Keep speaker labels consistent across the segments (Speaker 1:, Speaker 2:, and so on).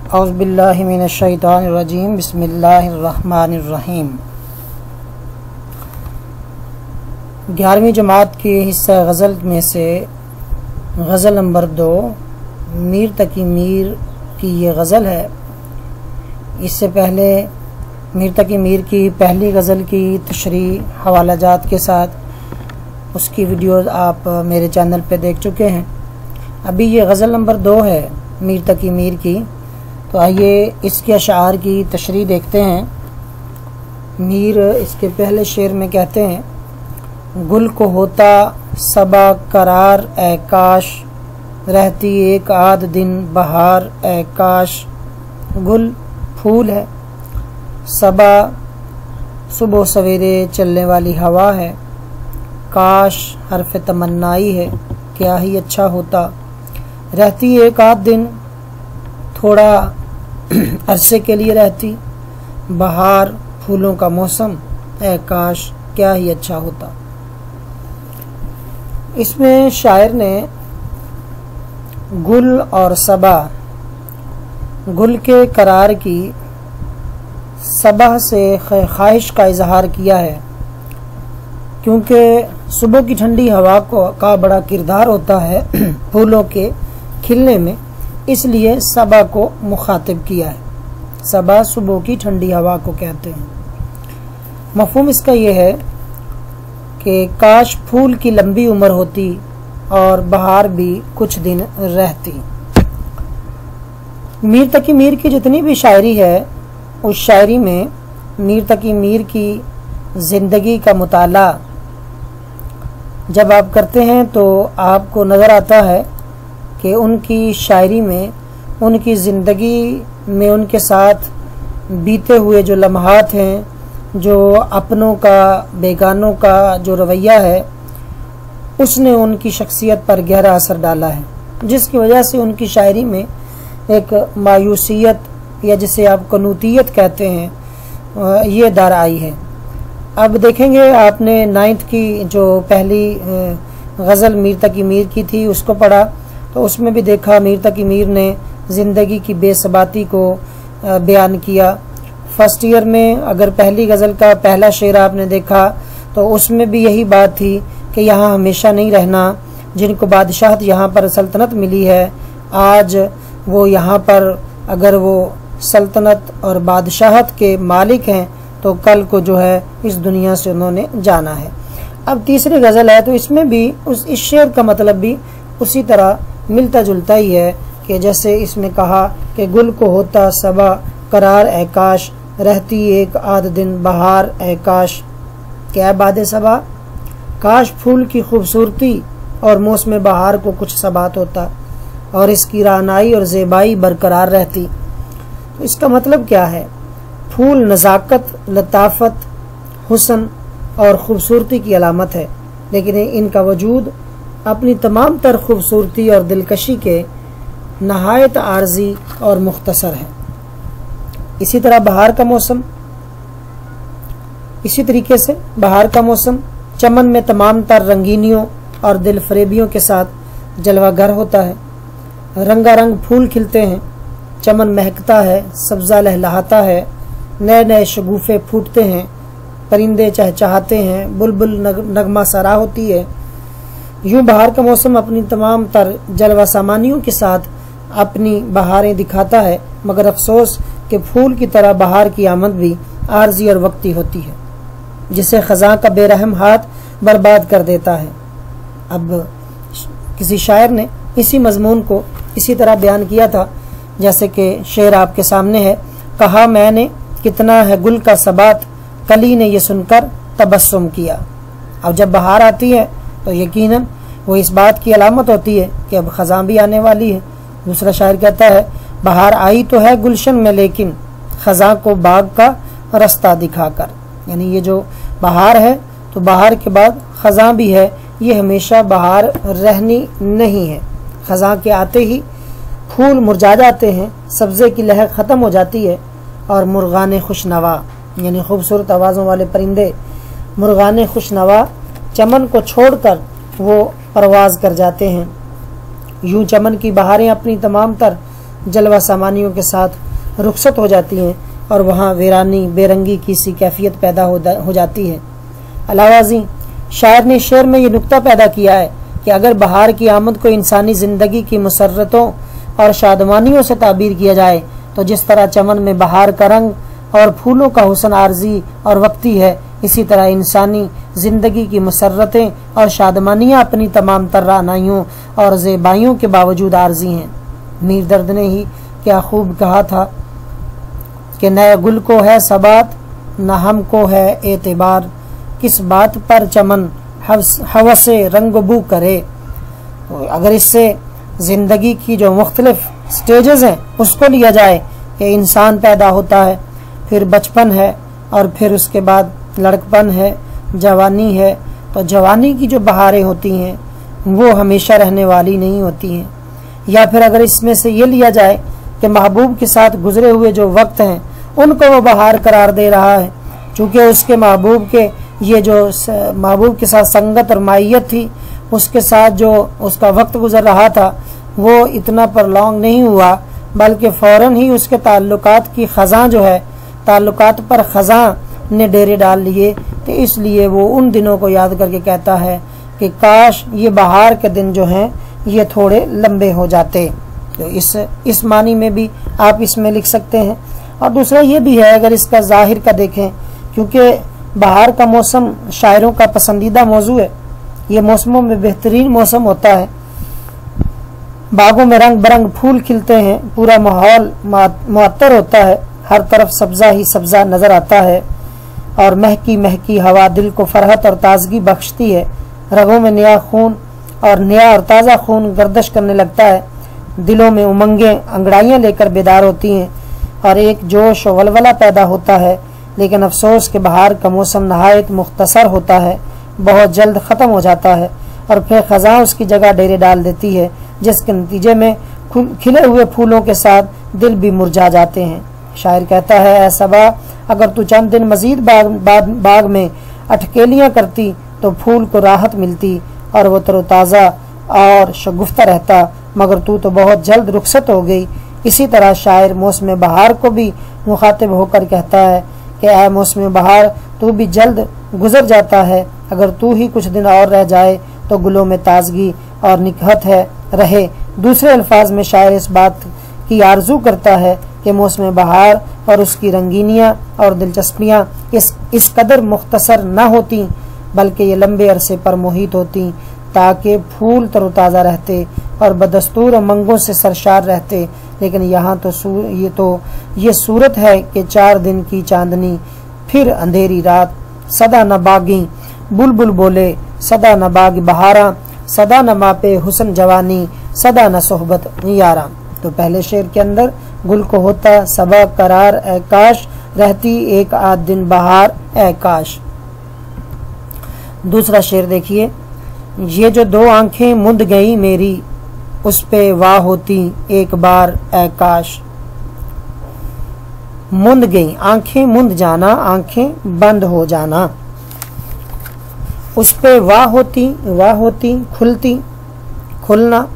Speaker 1: औज़ुबिल्लाहि मिनश्शैतानिर्रजीम बिस्मिल्लाहिर्रहमानिर्रहीम। 11वीं जमात की हिस्सा गज़ल में से गज़ल नंबर 2 मीर तकी मीर की ये गज़ल है। इससे पहले मीर तकी मीर की पहली गज़ल की तशरीह हवाला जात के साथ उसकी वीडियोज़ आप मेरे चैनल पे देख चुके हैं। अभी ये गज़ल नंबर 2 है मीर तकी मीर की। तो आइए इसके अशार की तशरीह देखते हैं। मीर इसके पहले शेर में कहते हैं, गुल को होता सबा करार ए काश, रहती एक आध दिन बहार ए काश। गुल फूल है, सबा सुबह सवेरे चलने वाली हवा है, काश हर्फ तमन्नाई है, क्या ही अच्छा होता। रहती एक आध दिन, थोड़ा अरसे के लिए रहती, बहार फूलों का मौसम, ए काश क्या ही अच्छा होता। इसमें शायर ने गुल और सबा, गुल के करार की, सबा से ख्वाहिश का इजहार किया है, क्योंकि सुबह की ठंडी हवा का बड़ा किरदार होता है फूलों के खिलने में, इसलिए सबा को मुखातिब किया है। सबा सुबह की ठंडी हवा को कहते हैं। मफहूम इसका यह है कि काश फूल की लंबी उम्र होती और बहार भी कुछ दिन रहती। मीर तकी मीर की जितनी भी शायरी है, उस शायरी में मीर तकी मीर की ज़िंदगी का मुताला जब आप करते हैं तो आपको नज़र आता है कि उनकी शायरी में उनकी ज़िंदगी में उनके साथ बीते हुए जो लम्हात हैं, जो अपनों का बेगानों का जो रवैया है, उसने उनकी शख्सियत पर गहरा असर डाला है, जिसकी वजह से उनकी शायरी में एक मायूसियत या जिसे आप कनूतियत कहते हैं, ये दर आई है। अब देखेंगे, आपने 9th की जो पहली गज़ल मीर तकी मीर की थी उसको पढ़ा, तो उसमें भी देखा मीर तकी मीर ने ज़िंदगी की बेसबाती को बयान किया। फर्स्ट ईयर में अगर पहली गज़ल का पहला शेर आपने देखा तो उसमें भी यही बात थी कि यहाँ हमेशा नहीं रहना, जिनको बादशाहत यहाँ पर सल्तनत मिली है, आज वो यहाँ पर अगर वो सल्तनत और बादशाहत के मालिक हैं तो कल को जो है इस दुनिया से उन्होंने जाना है। अब तीसरी गज़ल है, तो इसमें भी इस शेर का मतलब भी उसी तरह मिलता जुलता ही है कि जैसे इसमें कहा कि गुल को होता सबा करार ए काश, रहती एक आध दिन बहार ए काश। क्या बाद सबा, काश फूल की खूबसूरती और मौसम बहार को कुछ सबात होता और इसकी रानाई और ज़ेबाई बरकरार रहती। तो इसका मतलब क्या है? फूल नज़ाकत, लताफत, हुस्न और ख़ूबसूरती की अलामत है, लेकिन इनका वजूद अपनी तमाम तर खूबसूरती और दिलकशी के नहायत आर्जी और मुख्तसर है। इसी तरह बहार का मौसम, इसी तरीके से बहार का मौसम चमन में तमाम तर रंगीनियों और दिल फरेबियों के साथ जलवागर होता है। रंगारंग फूल खिलते हैं, चमन महकता है, सब्ज़ा लहलहाता है, नए नए शगुफ़े फूटते हैं, परिंदे चहचहाते हैं, बुलबुल नगमा सरा होती है। यूं बहार का मौसम अपनी तमाम तर जलवा सामानियों के साथ अपनी बहारें दिखाता है, मगर अफसोस कि फूल की तरह बहार की आमद भी आर्जी और वक्ती होती है, जिसे ख़ज़ां का बेरहम हाथ बर्बाद कर देता है। अब किसी शायर ने इसी मजमून को इसी तरह बयान किया था, जैसे कि शेर आपके सामने है, कहा मैंने कितना है गुल का सबात, कली ने ये सुनकर तबस्सुम किया। अब जब बहार आती है तो यकीनन वो इस बात की अलामत होती है कि अब ख़ज़ां भी आने वाली है। दूसरा शायर कहता है, बहार आई तो है गुलशन में, लेकिन ख़ज़ां को बाग का रास्ता दिखाकर। यानी ये जो बहार है, तो बहार के बाद ख़ज़ां भी है, ये हमेशा बहार रहनी नहीं है। ख़ज़ां के आते ही फूल मुरझा जाते हैं, सब्ज़े की लहर ख़त्म हो जाती है और मुर्गान खुशनवा यानी खूबसूरत आवाज़ों वाले परिंदे, मुर्गान खुशनवा चमन को छोड़कर वो परवाज़ कर जाते हैं। यूं चमन की बहारें अपनी तमाम तर जलवा सामानियों के साथ रुखसत हो जाती हैं और वहाँ वीरानी बेरंगी की सी कैफियत पैदा हो जाती है। अलावाजी शायर ने शेर में ये नुक्ता पैदा किया है कि अगर बहार की आमद को इंसानी ज़िंदगी की मुसर्रतों और शादमानियों से ताबीर किया जाए तो जिस तरह चमन में बहार का रंग और फूलों का हुस्न आर्जी और वक्ती है, इसी तरह इंसानी ज़िंदगी की मुसर्रतें और शादमानियाँ अपनी तमाम तर्रानाइयों और ज़ेबाइयों के बावजूद आर्जी हैं। मीर दर्द ने ही क्या खूब कहा था कि नए गुल को है सबात न हमको है एतबार, किस बात पर चमन हवसे रंग बू करे। तो अगर इससे ज़िंदगी की जो मुख्तलिफ स्टेजेस हैं उसको लिया जाए कि इंसान पैदा होता है, फिर बचपन है और फिर उसके बाद लड़कपन है, जवानी है, तो जवानी की जो बहारें होती हैं वो हमेशा रहने वाली नहीं होती हैं। या फिर अगर इसमें से ये लिया जाए कि महबूब के साथ गुजरे हुए जो वक्त हैं उनको वो बहार करार दे रहा है, चूँकि उसके महबूब के ये जो महबूब के साथ संगत और मायत थी, उसके साथ जो उसका वक्त गुजर रहा था वो इतना प्रलॉन्ग नहीं हुआ, बल्कि फ़ौरन ही उसके ताल्लुकात की ख़ज़ां जो है, ताल्लुकात पर ख़ज़ां ने डेरे डाल लिए। तो इसलिए वो उन दिनों को याद करके कहता है कि काश ये बहार के दिन जो हैं ये थोड़े लंबे हो जाते। तो इस मानी में भी आप इसमें लिख सकते हैं। और दूसरा ये भी है, अगर इसका ज़ाहिर का देखें, क्योंकि बहार का मौसम शायरों का पसंदीदा मौजू है, ये मौसमों में बेहतरीन मौसम होता है। बागों में रंग बरंग फूल खिलते हैं, पूरा माहौल मुअत्तर होता है, हर तरफ सब्ज़ा ही सब्ज़ा नज़र आता है और महकी महकी हवा दिल को फरहत और ताजगी बख्शती है। रगों में नया खून और ताज़ा खून गर्दिश करने लगता है, दिलों में उमंगें अंगड़ाइयाँ लेकर बेदार होती हैं और एक जोश और वलवला पैदा होता है। लेकिन अफसोस के बहार का मौसम नहायत मुख्तसर होता है, बहुत जल्द ख़त्म हो जाता है और फिर ख़ज़ां उसकी जगह डेरे डाल देती है, जिसके नतीजे में खिले हुए फूलों के साथ दिल भी मुरझा जाते हैं। शायर कहता है, ऐ सबा अगर तू चंद दिन मजीद बाग में अटकेलियाँ करती तो फूल को राहत मिलती और वो तरोताज़ा और शगुफ्ता रहता, मगर तू तो बहुत जल्द रुखसत हो गई। इसी तरह शायर मौसम बहार को भी मुखातिब होकर कहता है कि ऐ मौसम बहार तू भी जल्द गुजर जाता है, अगर तू ही कुछ दिन और रह जाए तो गुलों में ताजगी और निकहत है रहे। दूसरे अल्फाज में शायर इस बात की आरजू करता है कि मौसम बहार और उसकी रंगीनियाँ और दिलचस्पियाँ इस कदर मुख्तसर न होती, बल्कि ये लंबे अरसे पर मोहित होती, ताकि फूल तरोताज़ा रहते और बदस्तूर उमंगों से सरशार रहते। लेकिन यहाँ तो ये सूरत है कि 4 दिन की चांदनी फिर अंधेरी रात, सदा न बागी बुलबुल बोले, सदा न बागी बहारा, सदा न मापे हुस्न जवानी, सदा न सोहबत यारा। तो पहले शेर के अंदर गुल को होता सबा करार ए काश, रहती एक आध दिन बहार ए काश। दूसरा शेर देखिए, ये जो 2 आंखें मुंद गई मेरी, उस पे वाह होती एक बार ए काश। मुंद गई, आंखें मुंद जाना, आंखें बंद हो जाना। उस पे वाह होती खुलती खुलना।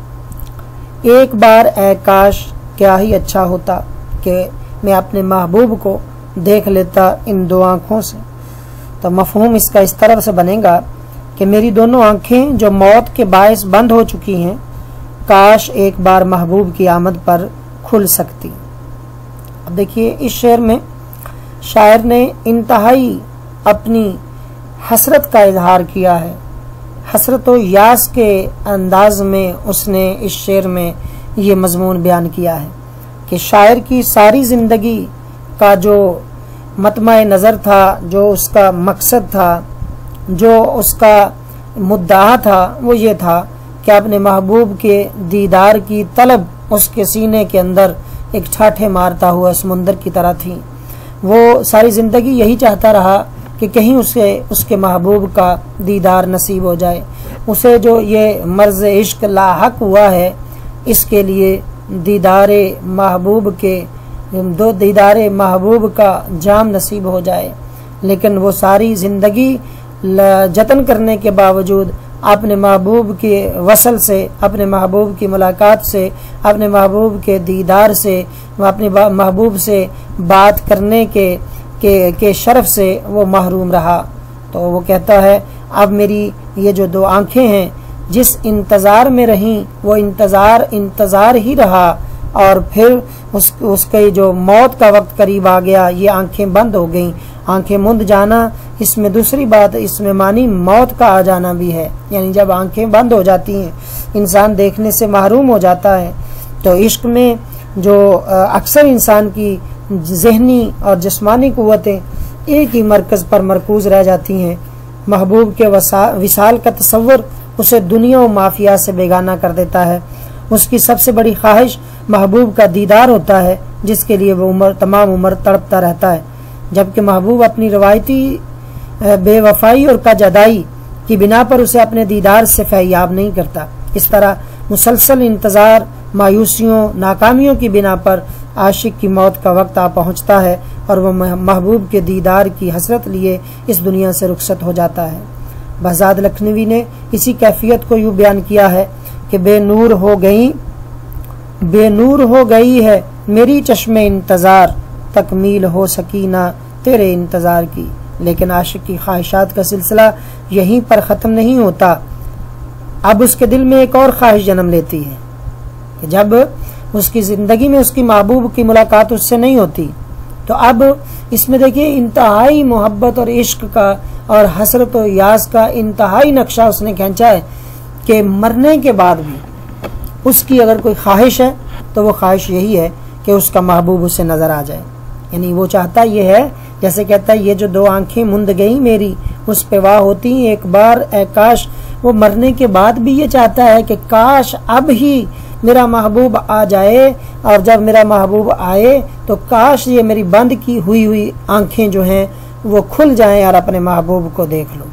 Speaker 1: एक बार ए काश, क्या ही अच्छा होता कि मैं अपने महबूब को देख लेता इन 2 आँखों से। तो मफहूम इसका इस तरह से बनेगा कि मेरी दोनों आँखें जो मौत के बायस बंद हो चुकी हैं, काश एक बार महबूब की आमद पर खुल सकती। अब देखिए, इस शेर में शायर ने इंतहाई अपनी हसरत का इजहार किया है। हसरत व यास के अंदाज में उसने इस शेर में ये मजमून बयान किया है कि शायर की सारी ज़िंदगी का जो मतमा नज़र था, जो उसका मकसद था, जो उसका मुद्दा था, वो ये था कि अपने महबूब के दीदार की तलब उसके सीने के अंदर एक ठाठे मारता हुआ समुंदर की तरह थी। वो सारी ज़िंदगी यही चाहता रहा कि कहीं उसे उसके महबूब का दीदार नसीब हो जाए। उसे जो ये मर्ज़ इश्क लाहक हुआ है, इसके लिए दीदारे महबूब का जाम नसीब हो जाए। लेकिन वो सारी ज़िंदगी जतन करने के बावजूद अपने महबूब के वसल से, अपने महबूब की मुलाकात से, अपने महबूब के दीदार से, अपने महबूब से बात करने के शर्फ से वो महरूम रहा। तो वो कहता है अब मेरी ये जो दो आंखें हैं, जिस इंतज़ार में रहीं वो इंतज़ार ही रहा, और फिर उसके जो मौत का वक्त करीब आ गया, ये आंखें बंद हो गईं। आंखें मुंद जाना, इसमें दूसरी बात, इसमें मानी मौत का आ जाना भी है। यानी जब आंखें बंद हो जाती हैं, इंसान देखने से महरूम हो जाता है। तो इश्क में जो अक्सर इंसान की ज़हनी और जिस्मानी क़ुव्वतें एक ही मरकज़ पर मरकूज़ रह जाती हैं, महबूब के विसाल का तसव्वुर उसे दुनिया और माफिया से बेगाना कर देता है। उसकी सबसे बड़ी ख्वाहिश महबूब का दीदार होता है, जिसके लिए वो तमाम उम्र तड़पता रहता है। जबकि महबूब अपनी रवायती बेवफाई और कजदाई की बिना पर उसे अपने दीदार से फैयाब नहीं करता। इस तरह मुसलसल इंतज़ार, मायूसियों, नाकामियों की बिना पर आशिक की मौत का वक्त आ पहुँचता है और वह महबूब के दीदार की हसरत लिए इस दुनिया से रुखसत हो जाता है। बहज़ाद लखनवी ने इसी कैफियत को यूँ बयान किया है कि बेनूर हो गई है मेरी चश्मे इंतज़ार, तकमील हो सकी ना तेरे इंतज़ार की। लेकिन आशिक की ख्वाहिशात का सिलसिला यहीं पर ख़त्म नहीं होता। अब उसके दिल में एक और ख्वाहिश जन्म लेती है कि जब उसकी ज़िंदगी में उसकी महबूब की मुलाकात उससे नहीं होती, तो अब इसमें देखिए इंतहाई मोहब्बत और इश्क का और हसरत और यास का इंतहाई नक्शा उसने खींचा है कि मरने के बाद भी उसकी अगर कोई ख्वाहिश है तो वो ख्वाहिश यही है कि उसका महबूब उसे नज़र आ जाए। यानी वो चाहता ये है, जैसे कहता है ये जो दो आंखें मुंद गई मेरी, उस पे वाह होती एक बार ए काश। वो मरने के बाद भी ये चाहता है कि काश अब ही मेरा महबूब आ जाए, और जब मेरा महबूब आए तो काश ये मेरी बंद की हुई आंखें जो हैं वो खुल जाएं और अपने महबूब को देख लो।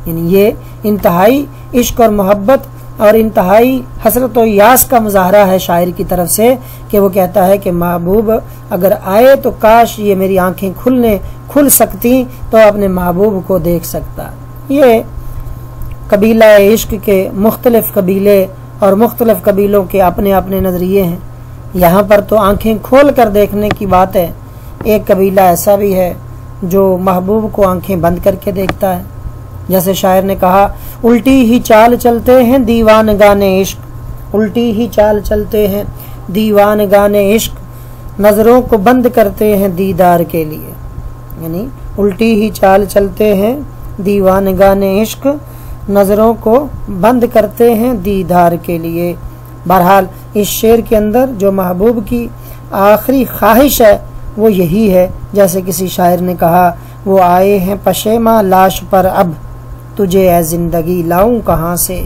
Speaker 1: यानी ये इंतहाई इश्क और मोहब्बत और इंतहाई हसरत और यास का मुजाहरा है शायर की तरफ से कि वो कहता है कि महबूब अगर आए तो काश ये मेरी आंखें खुल सकती तो अपने महबूब को देख सकता। ये कबीला इश्क के मुख्तलिफ कबीले और मुख्तलिफ कबीलों के अपने अपने नज़रिए हैं। यहाँ पर तो आंखें खोल कर देखने की बात है। एक कबीला ऐसा भी है जो महबूब को आंखें बंद करके देखता है। जैसे शायर ने कहा, उल्टी ही चाल चलते हैं दीवान गाने इश्क, उल्टी ही चाल चलते हैं दीवान गाने इश्क, नज़रों को बंद करते हैं दीदार के लिए। यानी उल्टी ही चाल चलते हैं दीवान गाने इश्क, नज़रों को बंद करते हैं दीदार के लिए। बहरहाल इस शेर के अंदर जो महबूब की आखिरी ख्वाहिश है वो यही है। जैसे किसी शायर ने कहा, वो आए हैं पशेमा लाश पर अब, तुझे ए ज़िंदगी लाऊं कहाँ से।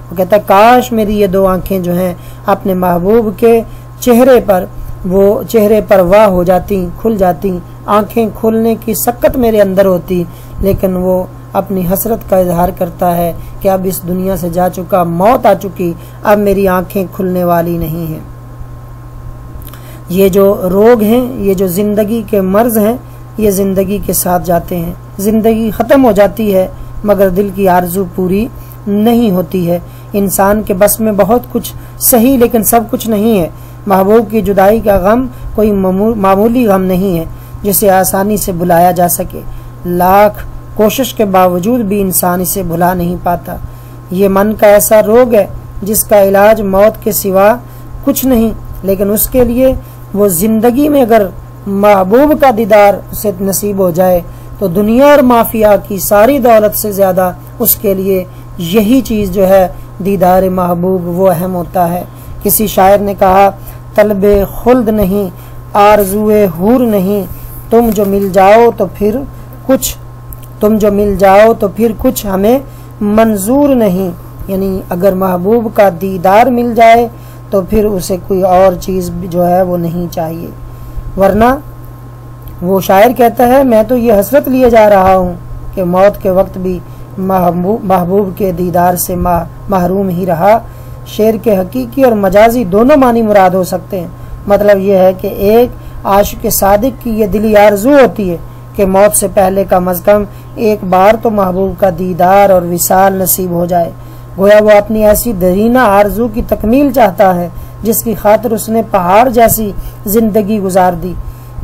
Speaker 1: वो कहता काश मेरी ये दो आंखें जो हैं अपने महबूब के चेहरे पर वाह हो जाती, खुल जाती। आंखें खुलने की सक्कत मेरे अंदर होती, लेकिन वो अपनी हसरत का इजहार करता है कि अब इस दुनिया से जा चुका, मौत आ चुकी, अब मेरी आंखें खुलने वाली नहीं हैं। ये जो रोग हैं, ये जो ज़िंदगी के मर्ज हैं, ये ज़िंदगी के साथ जाते हैं। ज़िंदगी ख़त्म हो जाती है मगर दिल की आरज़ू पूरी नहीं होती है। इंसान के बस में बहुत कुछ सही, लेकिन सब कुछ नहीं है। महबूब की जुदाई का गम कोई मामूली गम नहीं है जिसे आसानी से भुलाया जा सके। लाख कोशिश के बावजूद भी इंसान इसे भुला नहीं पाता। ये मन का ऐसा रोग है जिसका इलाज मौत के सिवा कुछ नहीं, लेकिन उसके लिए वो ज़िंदगी में अगर महबूब का दीदार उसे नसीब हो जाए तो दुनिया और माफिया की सारी दौलत से ज़्यादा उसके लिए यही चीज़ जो है दीदार महबूब वो अहम होता है। किसी शायर ने कहा, तलबे खुल्द नहीं आरज़ुए हूर नहीं, तुम जो मिल जाओ तो फिर कुछ हमें मंजूर नहीं। यानी अगर महबूब का दीदार मिल जाए तो फिर उसे कोई और चीज़ जो है वो नहीं चाहिए। वरना वो शायर कहता है, मैं तो ये हसरत लिए जा रहा हूँ कि मौत के वक्त भी महबूब के दीदार से महरूम ही रहा। शेर के हकीकी और मजाजी दोनों मानी मुराद हो सकते हैं। मतलब यह है कि एक आशिक सादिक की ये दिली आरज़ू होती है कि मौत से पहले कम अज़ कम एक बार तो महबूब का दीदार और विसाल नसीब हो जाए। गोया वो अपनी ऐसी दरीना आरजू की तकमील चाहता है जिसकी खातिर उसने पहाड़ जैसी जिंदगी गुजार दी।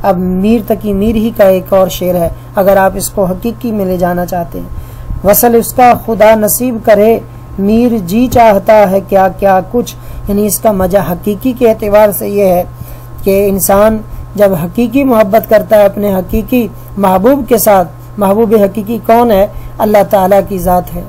Speaker 1: अब मीर तकी मीर ही का एक और शेर है, अगर आप इसको हकीकी में ले जाना चाहते हैं। वसल उसका खुदा नसीब करे, मीर जी चाहता है क्या क्या कुछ। यानी इसका मजा हकीकी के एतबार से ये है कि इंसान जब हकीकी मोहब्बत करता है अपने हकीकी महबूब के साथ, महबूब हकीकी कौन है? अल्लाह ताला की ज़ात है,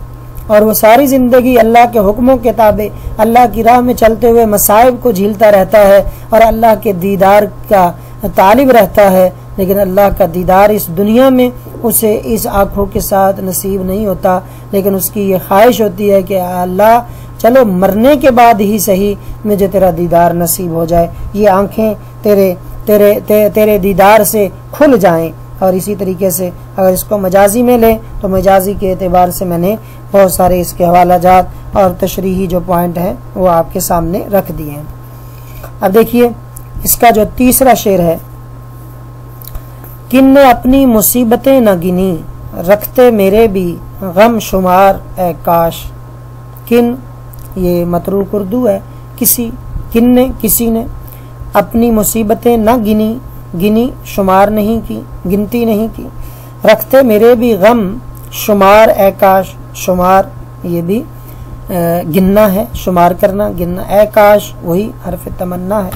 Speaker 1: और वो सारी ज़िंदगी अल्लाह के हुक्मों के ताबे अल्लाह की राह में चलते हुए मसाइब को झीलता रहता है और अल्लाह के दीदार का तालिब रहता है। लेकिन अल्लाह का दीदार इस दुनिया में उसे इस आँखों के साथ नसीब नहीं होता, लेकिन उसकी ये ख्वाहिश होती है कि अल्लाह चलो मरने के बाद ही सही मुझे तेरा दीदार नसीब हो जाए, ये आँखें तेरे दीदार से खुल जाएं। और इसी तरीके से अगर इसको मजाजी में लें तो मजाजी के एतबार से मैंने बहुत सारे इसके हवालाजात और तशरीही जो पॉइंट हैं वो आपके सामने रख दिए हैं। अब देखिए इसका जो तीसरा शेर है, किन ने अपनी मुसीबतें न गिनी, रखते मेरे भी गम शुमार ए काश। किन ये मतरूक उर्दू है, किसी, किन ने किसी ने अपनी मुसीबतें न गिनी, गिनी शुमार नहीं की, गिनती नहीं की। रखते मेरे भी गम शुमार ए काश, शुमार ये भी गिनना है, शुमार करना, गिनना। ए काश वही हरफ तमन्ना है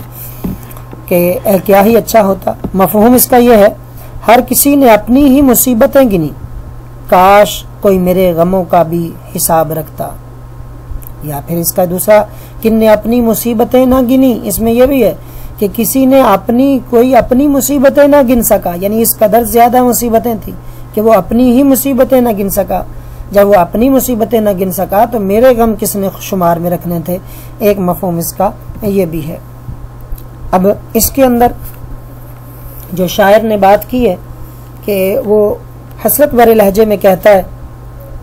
Speaker 1: कि क्या ही अच्छा होता। मफहूम इसका यह है, हर किसी ने अपनी ही मुसीबतें गिनी, काश कोई मेरे गमों का भी हिसाब रखता। या फिर इसका दूसरा, किन ने अपनी मुसीबतें ना गिनी, इसमें यह भी है कि किसी ने कोई अपनी मुसीबतें ना गिन सका, यानी इस कदर ज्यादा मुसीबतें थी कि वो अपनी ही मुसीबतें ना गिन सका। जब वो अपनी मुसीबतें ना गिन सका तो मेरे गम किसने शुमार में रखने थे, एक मफहूम इसका ये भी है। अब इसके अंदर जो शायर ने बात की है कि वो हसरत भरे लहजे में कहता है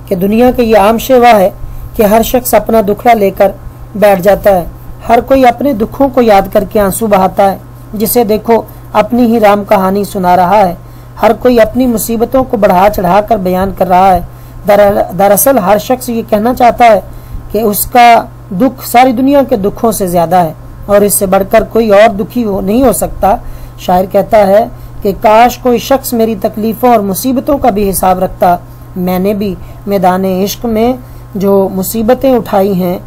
Speaker 1: कि दुनिया का ये आम शेवा है कि हर शख्स अपना दुखड़ा लेकर बैठ जाता है, हर कोई अपने दुखों को याद करके आंसू बहाता है, जिसे देखो अपनी ही राम कहानी सुना रहा है। हर कोई अपनी मुसीबतों को बढ़ा चढ़ा कर बयान कर रहा है। दरअसल हर शख्स ये कहना चाहता है कि उसका दुख सारी दुनिया के दुखों से ज्यादा है और इससे बढ़कर कोई और दुखी नहीं हो सकता। शायर कहता है कि काश कोई शख्स मेरी तकलीफों और मुसीबतों का भी हिसाब रखता। मैंने भी मैदाने इश्क में जो मुसीबतें उठाई हैं,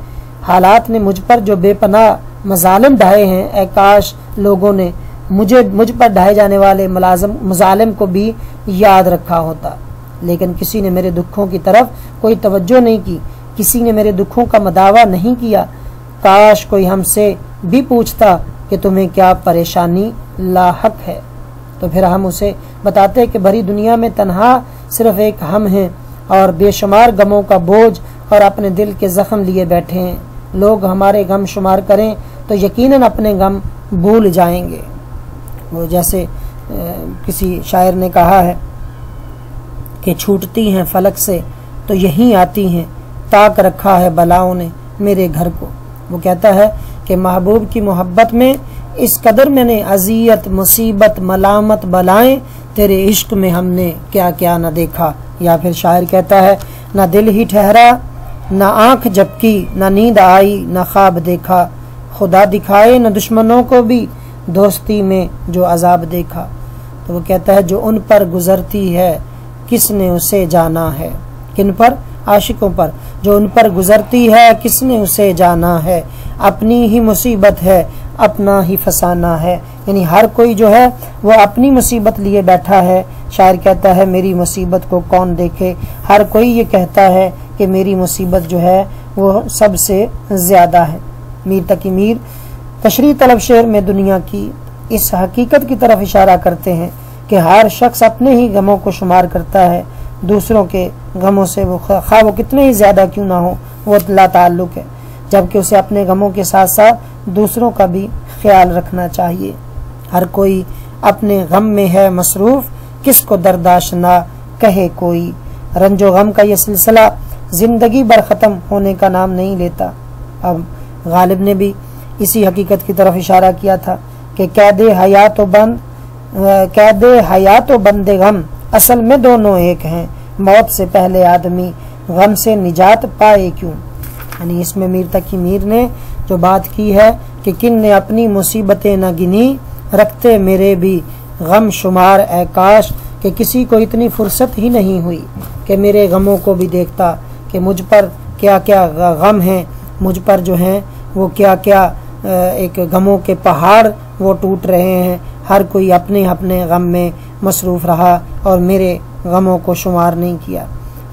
Speaker 1: हालात ने मुझ पर जो बेपनाह मजालिम ढाए हैं, ऐ काश लोगों ने मुझ पर ढाए जाने वाले मजालिम को भी याद रखा होता। लेकिन किसी ने मेरे दुखों की तरफ कोई तवज्जो नहीं की, किसी ने मेरे दुखों का मदावा नहीं किया। काश कोई हमसे भी पूछता कि तुम्हें क्या परेशानी लाहक है, तो फिर हम उसे बताते कि भरी दुनिया में तन्हा सिर्फ एक हम हैं और बेशुमार गमों का बोझ और अपने दिल के जख्म लिए बैठे हैं। लोग हमारे गम शुमार करें तो यकीनन अपने गम भूल जाएंगे। वो जैसे किसी शायर ने कहा है कि छूटती हैं फलक से तो यहीं आती हैं, ताक रखा है बलाओं ने मेरे घर को। वो कहता है कि महबूब की मोहब्बत में इस कदर मैंने अजियत मुसीबत मलामत बलाएं, तेरे इश्क में हमने क्या क्या न देखा। या फिर शायर कहता है, ना दिल ही ठहरा न आंख झपकी, न नींद आई न ख्वाब देखा, खुदा दिखाए न दुश्मनों को भी दोस्ती में जो अजाब देखा। तो वो कहता है, जो उन पर गुजरती है किसने उसे जाना है। किन पर? आशिकों पर। जो उन पर गुजरती है किसने उसे जाना है, अपनी ही मुसीबत है अपना ही फसाना है। यानी हर कोई जो है वो अपनी मुसीबत लिए बैठा है। शायर कहता है, मेरी मुसीबत को कौन देखे। हर कोई ये कहता है कि मेरी मुसीबत जो है वो सबसे ज्यादा है। मीर तकी मीर तशरीह तलब शेर में दुनिया की इस हकीकत की तरफ इशारा करते हैं कि हर शख्स अपने ही गमों को शुमार करता है, दूसरों के गमों से वो खा वो कितने ही ज्यादा क्यों ना हो वो ला ताल्लुक है, जबकि उसे अपने गमों के साथ साथ दूसरों का भी ख्याल रखना चाहिए। हर कोई अपने गम में है मसरूफ, किसको दर्दाश्त ना कहे कोई। रंजो गम का ये सिलसिला जिंदगी भर खत्म होने का नाम नहीं लेता। अब गालिब ने भी इसी हकीकत की तरफ इशारा किया था कि कैदे हयात व बंदे गम असल में दोनों एक हैं, मौत से पहले आदमी गम से निजात पाए क्यों। यानी इसमें मीर तकी मीर ने जो बात की है कि किन ने अपनी मुसीबतें न गिनी, रखते मेरे भी गम शुमार ए काश, कि किसी को इतनी फुर्सत ही नहीं हुई कि मेरे गमों को भी देखता कि मुझ पर क्या क्या गम हैं, मुझ पर जो हैं वो क्या क्या एक गमों के पहाड़ वो टूट रहे हैं। हर कोई अपने अपने गम में मसरूफ़ रहा और मेरे गमों को शुमार नहीं किया।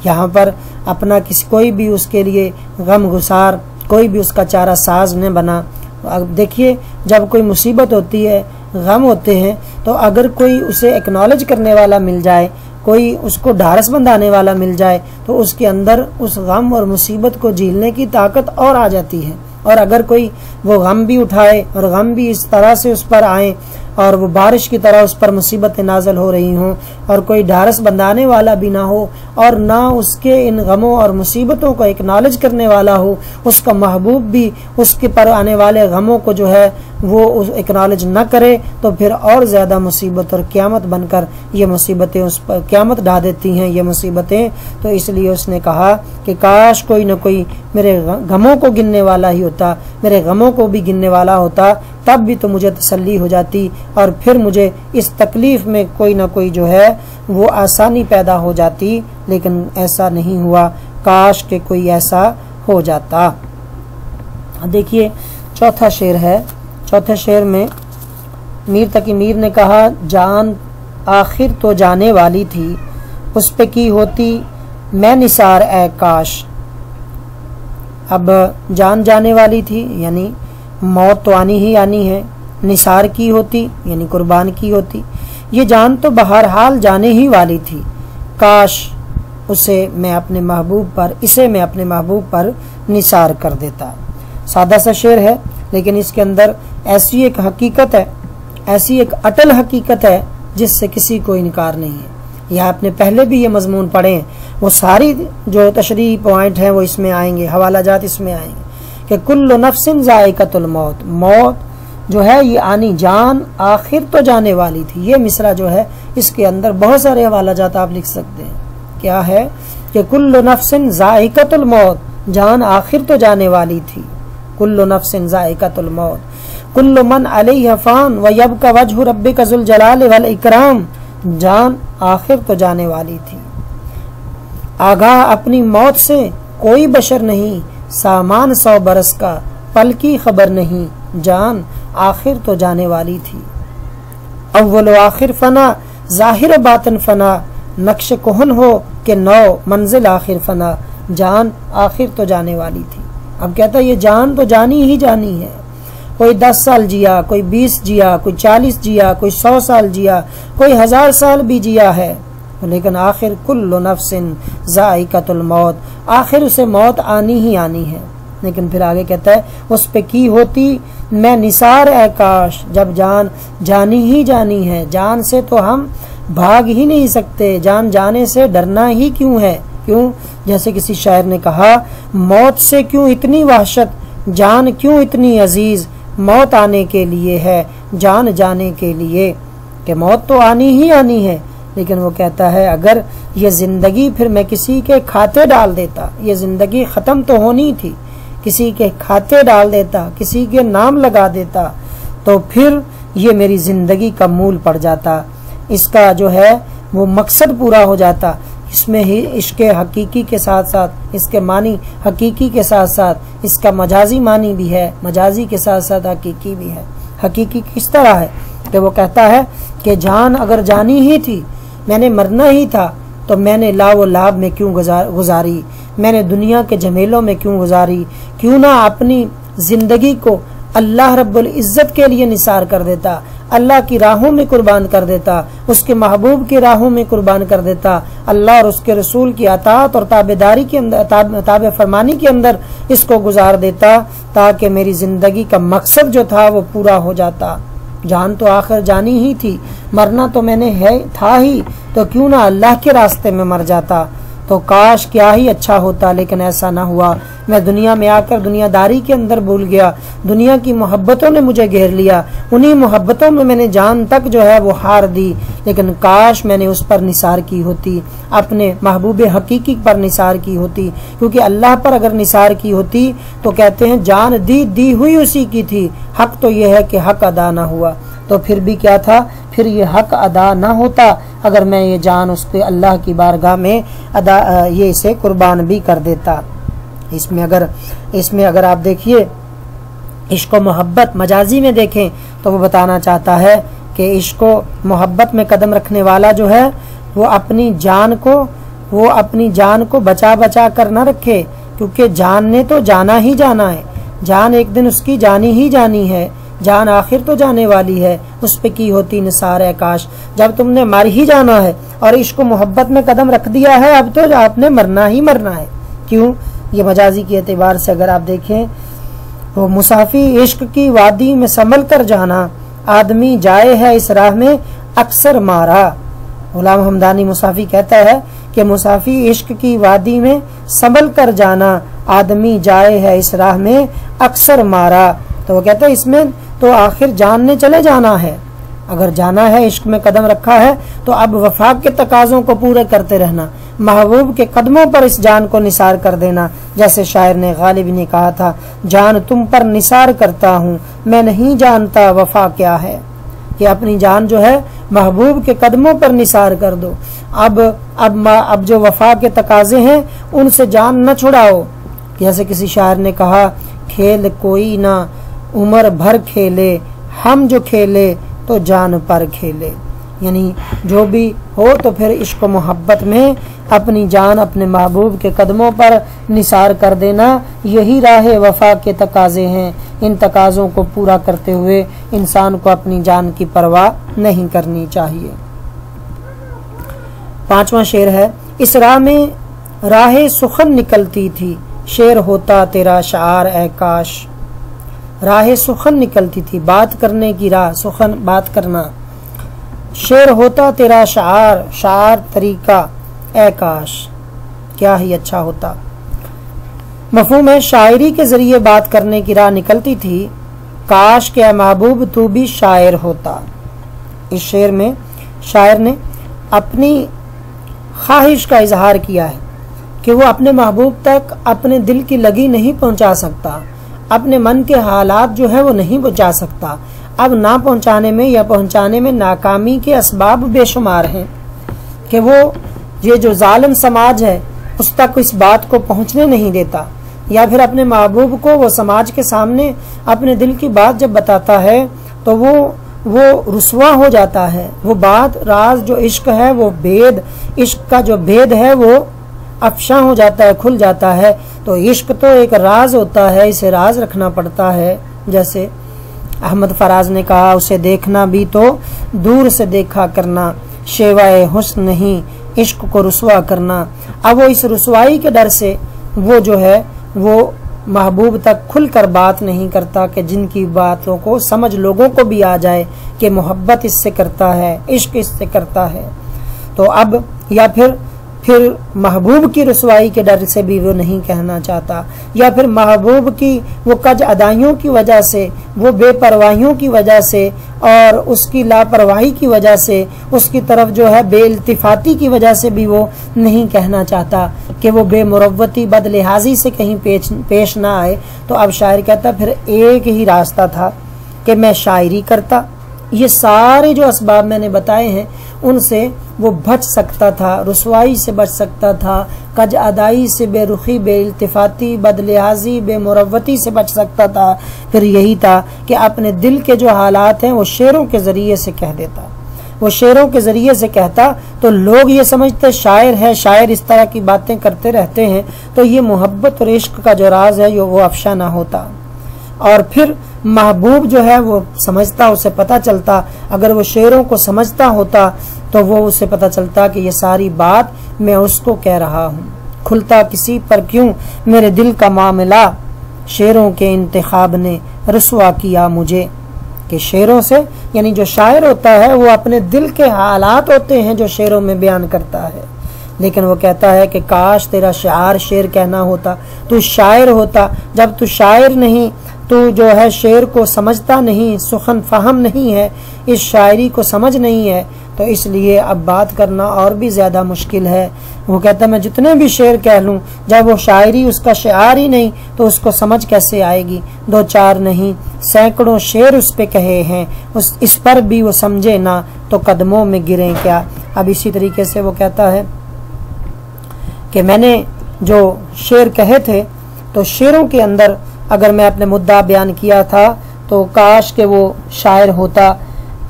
Speaker 1: यहाँ पर अपना कोई भी उसके लिए गम गुसार, कोई भी उसका चारा साज न बना। अब देखिए, जब कोई मुसीबत होती है, गम होते हैं, तो अगर कोई उसे एक्नॉलेज करने वाला मिल जाए, कोई उसको ढारस बंधाने वाला मिल जाए, तो उसके अंदर उस गम और मुसीबत को झेलने की ताकत और आ जाती है। और अगर कोई वो गम भी उठाए और गम भी इस तरह से उस पर आए और वो बारिश की तरह उस पर मुसीबतें नाजल हो रही हों और कोई ढारस बंधाने वाला भी ना हो और ना उसके इन गमों और मुसीबतों को एक्नॉलेज करने वाला हो, उसका महबूब भी उसके पर आने वाले गमों को जो है वो एक्नॉलेज न करे, तो फिर और ज़्यादा मुसीबत और क़यामत बनकर ये मुसीबतें उस पर क़यामत ढा देती हैं ये मुसीबतें। तो इसलिए उसने कहा कि काश कोई न कोई मेरे गमों को गिनने वाला ही होता, मेरे गमों को भी गिनने वाला होता, तब भी तो मुझे तसल्ली हो जाती और फिर मुझे इस तकलीफ़ में कोई ना कोई जो है वो आसानी पैदा हो जाती। लेकिन ऐसा नहीं हुआ, काश के कोई ऐसा हो जाता। देखिए चौथा शेर है। चौथे शेर में मीर तकी मीर ने कहा, जान आखिर तो जाने वाली थी, उस पे की होती मैं निसार ए काश। अब जान जाने वाली थी यानी मौत तो आनी ही आनी है, निसार की होती यानी कुर्बान की होती। ये जान तो बहरहाल जाने ही वाली थी, काश इसे मैं अपने महबूब पर निसार कर देता। सादा सा शेर है, लेकिन इसके अंदर ऐसी एक हकीकत है, ऐसी एक अटल हकीकत है जिससे किसी को इनकार नहीं है। यह आपने पहले भी ये मजमून पढ़े हैं, वो सारी जो तशरीह पॉइंट हैं वो इसमें आएंगे, हवाला जात इसमें आएंगे कि कुल्लु नफ्सिन ज़ाइक़तुल मौत, मौत जो है ये आनी, जान आखिर तो जाने वाली थी। ये मिसरा जो है इसके अंदर बहुत सारे हवाला जात आप लिख सकते हैं। क्या है कि कुल्लु नफ्सिन ज़ाइक़तुल मौत, जान आखिर तो जाने वाली थी। कुल्लु नफ्सिन ज़ाइक़तुल मौत, कुल्लु मन अलैहा फ़ान व यबका वजहु रब्बिका ज़ुल जलाल वल इकराम, जान आखिर तो जाने वाली थी। आगाह अपनी मौत से कोई बशर नहीं, सामान 100 बरस का पल की खबर नहीं, जान आखिर तो जाने वाली थी। अव्वल आखिर फना, जाहिर बातन फना, नक्श कोहन हो के नौ मंजिल आखिर फना, जान आखिर तो जाने वाली थी। अब कहता है ये जान तो जानी ही जानी है। कोई 10 साल जिया, कोई 20 जिया, कोई 40 जिया, कोई 100 साल जिया, कोई 1000 साल भी जिया है, लेकिन आखिर कुल्लु नफ्सिन ज़ाइक़तुल मौत, आखिर उसे मौत आनी ही आनी है। लेकिन फिर आगे कहता है उस पे की होती मैं निसार ए काश, जब जान जानी ही जानी है, जान से तो हम भाग ही नहीं सकते, जान जाने से डरना ही क्यों है। क्यों? जैसे किसी शायर ने कहा, मौत से क्यों इतनी वहशत, जान क्यों इतनी अजीज, मौत आने के लिए है जान जाने के लिए, कि मौत तो आनी ही आनी है। लेकिन वो कहता है अगर ये ज़िंदगी फिर मैं किसी के खाते डाल देता, ये ज़िंदगी ख़त्म तो होनी थी, किसी के खाते डाल देता, किसी के नाम लगा देता, तो फिर ये मेरी ज़िंदगी का मूल पड़ जाता, इसका जो है वो मकसद पूरा हो जाता। इसमें ही इश्क़ हकीकी के साथ साथ इसके मानी हकीकी के साथ साथ इसका मजाजी मानी भी है, मजाजी के साथ साथ हकीकी भी है। हकीकी किस तरह है कि वो कहता है कि जान अगर जानी ही थी, मैंने मरना ही था, तो मैंने लाव लाभ में क्यों गुजारी, मैंने दुनिया के झमेलों में क्यों गुजारी, क्यों ना अपनी ज़िंदगी को अल्लाह रब्बुल इज़्ज़त के लिए निसार कर देता, अल्लाह की राहों में कुर्बान कर देता, उसके महबूब की राहों में कुर्बान कर देता, अल्लाह और उसके रसूल की अताअत और ताबेदारी के अंदर, ताबे फरमानी के अंदर इसको गुजार देता, ताकि मेरी ज़िंदगी का मकसद जो था वो पूरा हो जाता। जान तो आखिर जानी ही थी, मरना तो मैंने था ही, तो क्यों ना अल्लाह के रास्ते में मर जाता, तो काश क्या ही अच्छा होता। लेकिन ऐसा ना हुआ, मैं दुनिया में आकर दुनियादारी के अंदर भूल गया, दुनिया की मोहब्बतों ने मुझे घेर लिया, उन्हीं मोहब्बतों में मैंने जान तक जो है वो हार दी। लेकिन काश मैंने उस पर निसार की होती, अपने महबूब हकीकी पर निसार की होती, क्योंकि अल्लाह पर अगर निसार की होती तो कहते हैं जान दी हुई उसी की थी। हक तो यह है कि हक अदा ना हुआ, तो फिर भी क्या था, फिर ये हक अदा ना होता अगर मैं ये जान उसके अल्लाह की बारगाह में अदा ये इसे कुर्बान भी कर देता। इसमें अगर आप देखिए इश्क व मोहब्बत मजाजी में देखें तो वो बताना चाहता है कि इश्क व मोहब्बत में कदम रखने वाला जो है वो अपनी जान को बचा बचा कर न रखे, क्योंकि जान ने तो जाना ही जाना है, जान एक दिन उसकी जानी ही जानी है, जान आखिर तो जाने वाली है, उस पे की होती निसार है काश। जब तुमने मर ही जाना है और इश्क मोहब्बत में कदम रख दिया है, अब तो आपने मरना ही मरना है। क्यों? ये मजाजी के एतबार से अगर आप देखें तो मुसाफी इश्क की वादी में संभल कर जाना, आदमी जाए है इस राह में अक्सर मारा। गुलाम हमदानी मुसाफी कहता है कि मुसाफी इश्क की वादी में संभल कर जाना, आदमी जाए है इस राह में अक्सर मारा। तो वो कहता है इसमें तो आखिर जानने चले जाना है, अगर जाना है इश्क में कदम रखा है तो अब वफा के तकाजों को पूरे करते रहना, महबूब के कदमों पर इस जान को निसार कर देना। जैसे शायर ने गालिब ने कहा था, जान तुम पर निसार करता हूँ, मैं नहीं जानता वफा क्या है, कि अपनी जान जो है महबूब के कदमों पर निसार कर दो। अब जो वफा के तकाजे हैं उनसे जान न छुड़ाओ। जैसे किसी शायर ने कहा, खेल कोई ना उम्र भर खेले, हम जो खेले तो जान पर खेले। यानी जो भी हो तो फिर इश्क मोहब्बत में अपनी जान अपने महबूब के कदमों पर निसार कर देना, यही राह वफा के तकाजे हैं। इन तकाजों को पूरा करते हुए इंसान को अपनी जान की परवाह नहीं करनी चाहिए। 5वां शेर है, इस राह में राह सुखन निकलती थी, शेर होता तेरा शार ए काश। राह सुखन निकलती थी, बात करने की राह, सुखन बात करना, शेर होता तेरा शार तरीका ए काश, क्या ही अच्छा होता। मफहूम है शायरी के जरिए बात करने की राह निकलती थी, काश के महबूब तू भी शायर होता। इस शेर में शायर ने अपनी ख्वाहिश का इजहार किया है कि वो अपने महबूब तक अपने दिल की लगी नहीं पहुंचा सकता, अपने मन के हालात जो है वो नहीं पहुंचा सकता। अब ना पहुंचाने में या पहुंचाने में नाकामी के असबाब बेशुमार हैं कि वो ये जो जालिम समाज है उस तक इस बात को पहुंचने नहीं देता, या फिर अपने महबूब को वो समाज के सामने अपने दिल की बात जब बताता है तो वो रुस्वा हो जाता है। वो बात राज जो इश्क है, वो भेद, इश्क का जो भेद है वो अफशा हो जाता है, खुल जाता है। तो इश्क तो एक राज होता है, इसे राज रखना पड़ता है। जैसे अहमद फराज ने कहा, उसे देखना भी तो दूर से देखा करना, शेवाए हुस्न नहीं इश्क को रुस्वा करना। अब वो इस रुस्वाई के डर से वो जो है वो महबूब तक खुलकर बात नहीं करता कि जिनकी बातों को समझ लोगों को भी आ जाए कि मोहब्बत इससे करता है, इश्क इससे करता है। तो अब या फिर महबूब की रुसवाई के डर से भी वो नहीं कहना चाहता, या फिर महबूब की वो कज अदाइयों की वजह से, वो बेपरवाहियों की वजह से और उसकी लापरवाही की वजह से, उसकी तरफ जो है बेइल्तिफाती की वजह से भी वो नहीं कहना चाहता कि वो बेमुरव्वती बदलिहाजी से कहीं पेश ना आए। तो अब शायर कहता फिर एक ही रास्ता था कि मैं शायरी करता, ये सारे जो असबाब मैंने बताए हैं उनसे वो बच सकता था, रुसवाई से बच सकता था, कज अदाई से, बेरुखी, बेइल्तिफाती, बदलिहाजी, बेमुरव्वती से बच सकता था। फिर यही था कि अपने दिल के जो हालात हैं वो शेरों के जरिए से कह देता। वो शेरों के जरिए से कहता तो लोग ये समझते शायर है, शायर इस तरह की बातें करते रहते हैं, तो ये मोहब्बत और इश्क का जो राज है वो अफशा ना होता। और फिर महबूब जो है वो समझता, उसे पता चलता, अगर वो शेरों को समझता होता तो वो उसे पता चलता कि ये सारी बात मैं उसको कह रहा हूँ। खुलता किसी पर क्यों मेरे दिल का मामला, शेरों के इंतखाब ने रुसवा किया मुझे। कि शेरों से यानी जो शायर होता है वो अपने दिल के हालात होते हैं जो शेरों में बयान करता है, लेकिन वो कहता है कि काश तेरा शार शेर कहना होता, तू शायर होता। जब तू शायर नहीं, तू जो है शेर को समझता नहीं, सुखन फहम नहीं है, इस शायरी को समझ नहीं है, तो इसलिए अब बात करना और भी ज़्यादा मुश्किल है। वो कहता है मैं जितने भी शेर कह लूँ, जब वो शायरी उसका शिआर ही नहीं तो उसको समझ कैसे आएगी। 2-4 नहीं सैकड़ों शेर उस पे कहे हैं, इस पर भी वो समझे ना तो कदमों में गिरे क्या। अब इसी तरीके से वो कहता है कि मैंने जो शेर कहे थे, तो शेरों के अंदर अगर मैं अपने मुद्दा बयान किया था तो काश के वो शायर होता।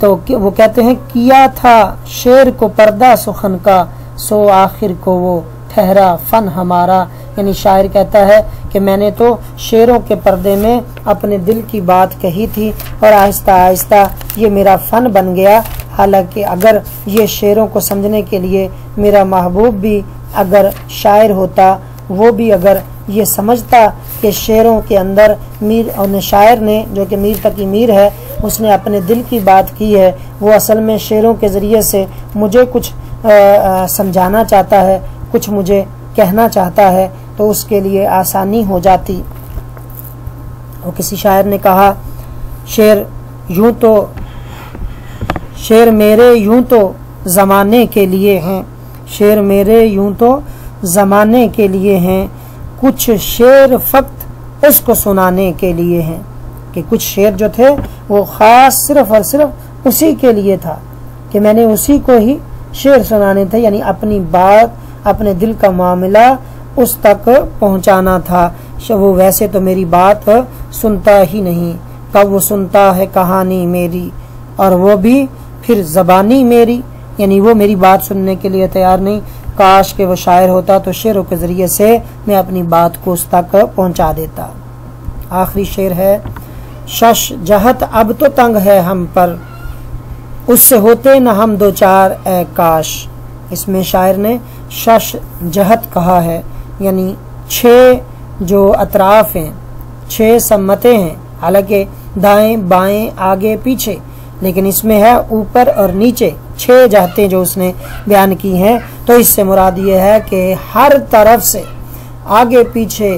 Speaker 1: तो वो कहते हैं किया था शेर को पर्दा सुखन का, सो आखिर को वो ठहरा फन हमारा। यानी शायर कहता है कि मैंने तो शेरों के पर्दे में अपने दिल की बात कही थी और आहिस्ता आहिस्ता ये मेरा फन बन गया। हालांकि अगर ये शेरों को समझने के लिए मेरा महबूब भी अगर शायर होता, वो भी अगर ये समझता कि शेरों के अंदर मीर और शायर ने, जो कि मीर तकी मीर है, उसने अपने दिल की बात की है, वो असल में शेरों के ज़रिए से मुझे कुछ समझाना चाहता है, कुछ मुझे कहना चाहता है, तो उसके लिए आसानी हो जाती। और किसी शायर ने कहा शेर मेरे यूं तो ज़माने के लिए हैं, शेर मेरे यूं तो ज़माने के लिए हैं, कुछ शेर फक्त उसको सुनाने के लिए हैं। कि कुछ शेर जो थे वो ख़ास सिर्फ और सिर्फ उसी के लिए था कि मैंने उसी को ही शेर सुनाने थे, यानी अपनी बात, अपने दिल का मामला उस तक पहुंचाना था। वो वैसे तो मेरी बात सुनता ही नहीं, कब वो सुनता है कहानी मेरी, और वो भी फिर ज़बानी मेरी, यानी वो मेरी बात सुनने के लिए तैयार नहीं। काश के वो शायर होता तो शेरों के ज़रिए से मैं अपनी बात को उस तक पहुंचा देता। आखिरी शेर है शश जहत अब तो तंग है हम पर, उससे होते न हम 2-4 ए काश। इसमें शायर ने शश जहत कहा है, यानी 6 जो अतराफ हैं, 6 सम्मतें हैं, हालांकि दाएं बाएं आगे पीछे, लेकिन इसमें है ऊपर और नीचे 6 जहतें जो उसने बयान की हैं। तो इससे मुराद ये है कि हर तरफ से, आगे पीछे,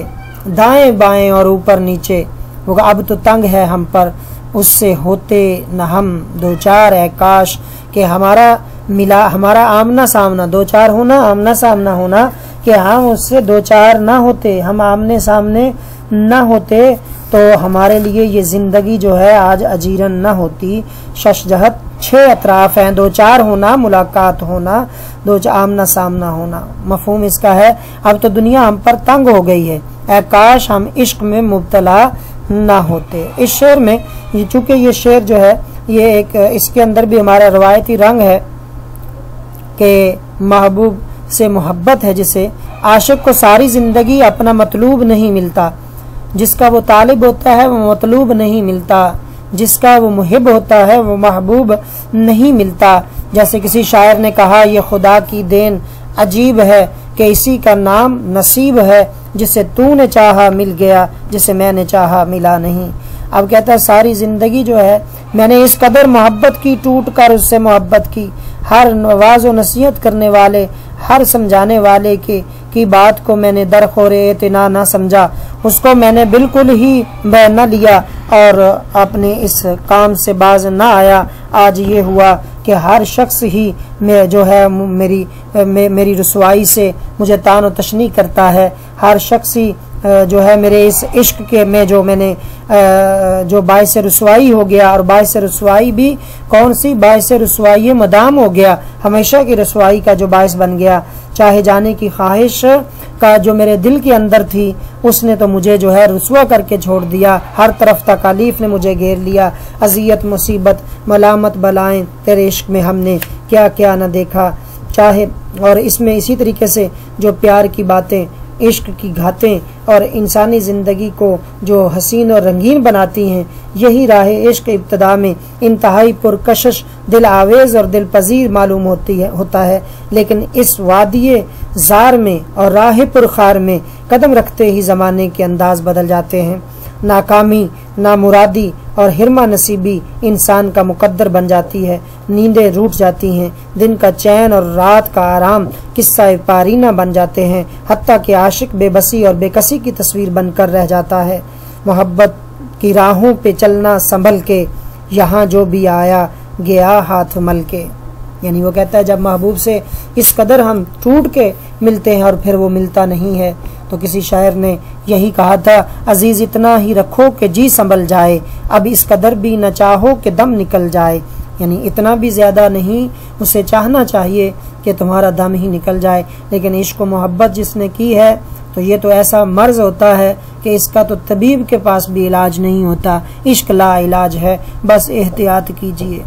Speaker 1: दाएं बाएं और ऊपर नीचे, वो अब तो तंग है हम पर, उससे होते न हम 2-4 है काश। कि हमारा आमना सामना, 2-4 होना, आमना सामना होना, कि हम उससे 2-4 ना होते, हम आमने सामने ना होते, तो हमारे लिए ये ज़िंदगी जो है आज अजीरन ना होती। शशजहत 6 अतराफ हैं, 2-4 होना, मुलाकात होना, 2 आमना सामना होना। मफहूम इसका है अब तो दुनिया हम पर तंग हो गई है, ऐ काश हम इश्क में मुब्तला ना होते। इस शेर में चूँकि ये शेर जो है ये एक, इसके अंदर भी हमारा रवायती रंग है कि महबूब से मोहब्बत है, जिसे आशिक को सारी ज़िंदगी अपना मतलूब नहीं मिलता, जिसका वो तालिब होता है वो मतलूब नहीं मिलता, जिसका वो मुहिब होता है वो महबूब नहीं मिलता। जैसे किसी शायर ने कहा ये खुदा की देन अजीब है कि इसी का नाम नसीब है, जिसे तूने चाहा मिल गया, जिसे मैंने चाहा मिला नहीं। अब कहता है सारी ज़िंदगी जो है मैंने इस कदर मोहब्बत की, टूट कर उससे मोहब्बत की, हर नवाज़ व नसीहत करने वाले, हर समझाने वाले की बात को मैंने दरखोरे इतना न समझा, उसको मैंने बिल्कुल ही बह न लिया और अपने इस काम से बाज न आया। आज ये हुआ कि हर शख्स ही में जो है मेरी रसवाई से मुझे तान व तशनी करता है, हर शख्स ही जो है मेरे इस इश्क के में जो मैंने जो बाइस रसवाई हो गया, और बाइस रसवाई भी कौन सी, बाइस रसवाई मदाम हो गया, हमेशा की रसवाई का जो बाइस बन गया। चाहे जाने की ख्वाहिश का जो मेरे दिल के अंदर थी उसने तो मुझे जो है रुसवा करके छोड़ दिया, हर तरफ तकालीफ ने मुझे घेर लिया, अजियत मुसीबत मलामत बलाएं तेरे इश्क में हमने क्या क्या न देखा। चाहे और इसमें इसी तरीके से जो प्यार की बातें, इश्क की घातें और इंसानी ज़िंदगी को जो हसीन और रंगीन बनाती हैं, यही राह इश्क इब्तदा में इंतहाई पुरकशिश, दिल आवेज़ और दिल पजीर मालूम होता है। लेकिन इस वादिये ज़ार में और राह पुरखार में कदम रखते ही ज़माने के अंदाज बदल जाते हैं। नाकामी, नामुरादी और हिरमा नसीबी इंसान का मुकद्दर बन जाती है, नींदें रूठ जाती हैं, दिन का चैन और रात का आराम किस्सा पारीना बन जाते हैं, हत्ता कि आशिक बेबसी और बेकसी की तस्वीर बनकर रह जाता है। मोहब्बत की राहों पे चलना संभल के, यहाँ जो भी आया गया हाथ मल के। यानी वो कहता है जब महबूब से इस कदर हम टूट के मिलते हैं और फिर वो मिलता नहीं है। तो किसी शायर ने यही कहा था, अजीज इतना ही रखो कि जी संभल जाए, अब इस कदर भी न चाहो कि दम निकल जाए। यानी इतना भी ज़्यादा नहीं उसे चाहना चाहिए कि तुम्हारा दम ही निकल जाए। लेकिन इश्क व मोहब्बत जिसने की है तो ये तो ऐसा मर्ज होता है कि इसका तो तबीब के पास भी इलाज नहीं होता। इश्क ला इलाज है, बस एहतियात कीजिए।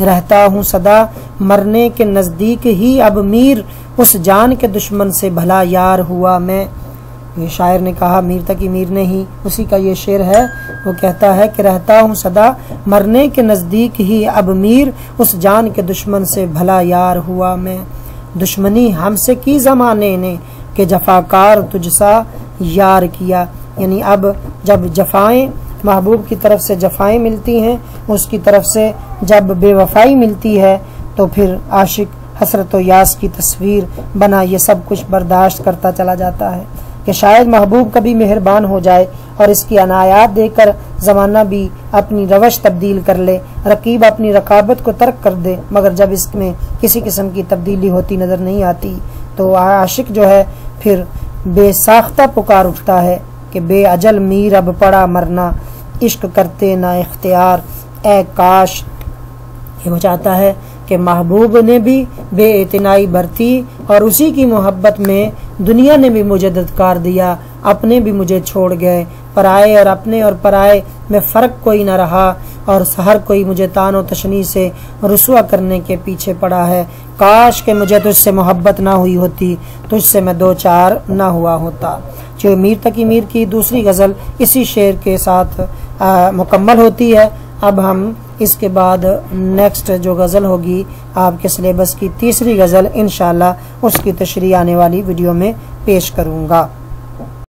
Speaker 1: रहता हूँ सदा मरने के नज़दीक ही, अब मीर उस जान के दुश्मन से भला यार हुआ मैं। ये शायर ने कहा, मीर तकी मीर ने ही, उसी का ये शेर है। वो कहता है कि रहता हूँ सदा मरने के नज़दीक ही, अब मीर उस जान के दुश्मन से भला यार हुआ मैं। दुश्मनी हमसे की ज़माने ने कि जफाकार तुझसा यार किया। यानी अब जब जफाएं महबूब की तरफ से जफाएं मिलती हैं, उसकी तरफ से जब बेवफाई मिलती है, तो फिर आशिक हसरत व यास की तस्वीर बना ये सब कुछ बर्दाश्त करता चला जाता है कि शायद महबूब कभी मेहरबान हो जाए और इसकी अनायात देकर ज़माना भी अपनी रवश तब्दील कर ले, रकीब अपनी रकाबत को तर्क कर दे। मगर जब इसमें किसी किस्म की तब्दीली होती नज़र नहीं आती तो आशिक जो है फिर बेसाख्ता पुकार उठता है कि बे अजल मीर अब पड़ा मरना, इश्क करते ना इख्तियार ए काश। ये वो चाहता है कि महबूब ने भी बेइतनाई बरती और उसी की मोहब्बत में दुनिया ने भी मुझे धत्कार दिया, अपने भी मुझे छोड़ गए, पराए और अपने और पराए में फ़र्क कोई न रहा और हर कोई मुझे तानो तशनी से रुसवा करने के पीछे पड़ा है। काश के मुझे तुझसे मोहब्बत ना हुई होती, तुझसे मैं दो चार ना हुआ होता। जो मीर तकी मीर की दूसरी गज़ल इसी शेर के साथ मुकम्मल होती है। अब हम इसके बाद नेक्स्ट जो गज़ल होगी आपके सिलेबस की तीसरी गज़ल इंशाअल्लाह उसकी तशरीह आने वाली वीडियो में पेश करूँगा।